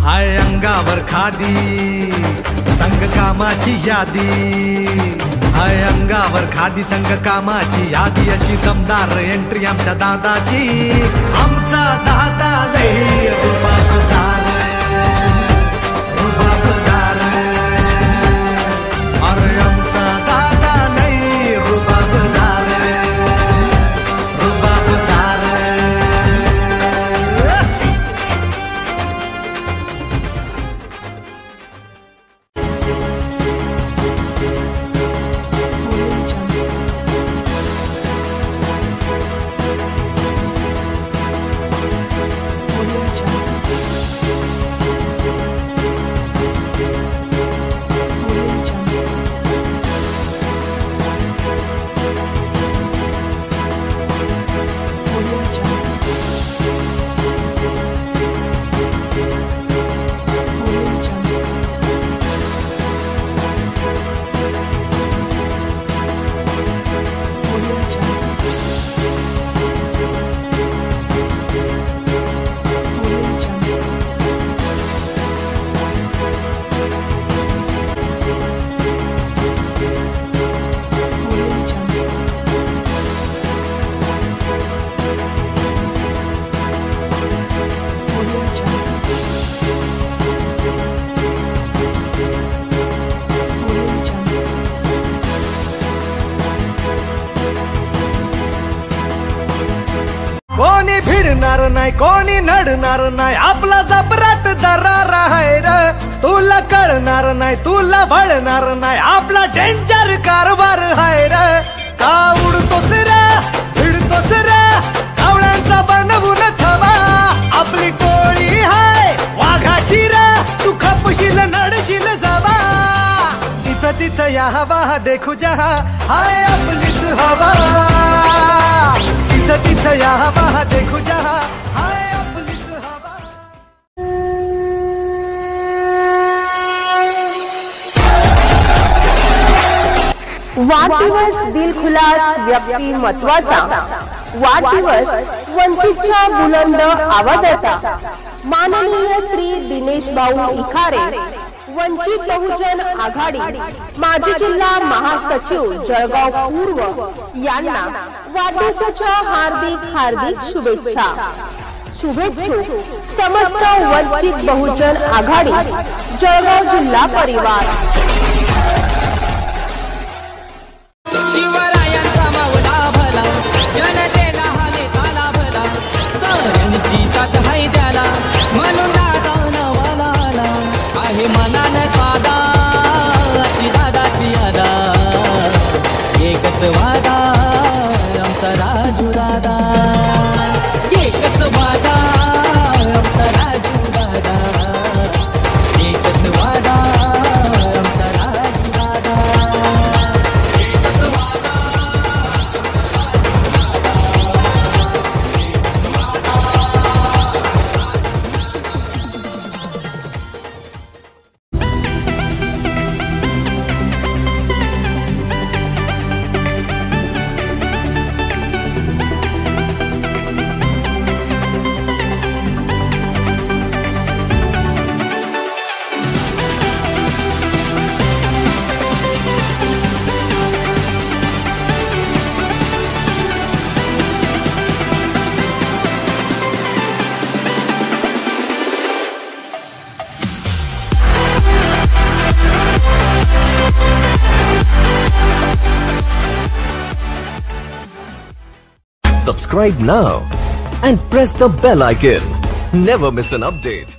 हाय अंगावर खादी संग कामाची यादी, हाय अंगावर खादी संग कामाची यादी, अशी दमदार एंट्री आमच्या दादाची। आमचा दादा लई रुबाबदार, रुबाबदार, अरे आमचा दादा लई रुबाबदार, रुबाबदार। कोणी भिडणार नाही, कोणी नडणार नाही, आपला जबराट दरार आहे रे। तुला कळणार नाही, तुला भळणार नाही, आपला डेंजर कारभार आहे रे। का उडतोस रे, भिडतोस रे, कावळ्यांचा बनवून थवा, आपली टोळी आहे वाघाची रे, तू खपशील नडशील जावा। इथं तिथं या हवा देखू जहा, हाय आपलीच हवा। इथं तिथं या हवा देखू जहा, हाय आपलीच हवा। वाढदिवस दिलखुलास व्यक्तिमत्वाचा, वाढदिवस वंचितच्या बुलंद आवाजाचा। माननीय श्री दिनेश भाऊ इखारे, वंचित बहुजन आघाडी माजी जिल्हा महासचिव जळगाव पूर्व यांना वाढदिवसाच्या हार्दिक शुभेच्छा। शुभेच्छुक समस्त वंचित बहुजन आघाडी जळगाव जिल्हा परिवार। शिवरायांचा मावला भला, जनतेला हा नेताला भला, साऱ्यांची साथ हाय द्याला, म्हणून दादा नवाला आला आहे मनानं साधा, अशी दादाची यादा, एकच वादा आमचा राजू दादा, एकच वादा आमचा राजू दादा, एकच वादा आमचा राजू दादा। Subscribe now and press the bell icon. Never miss an update.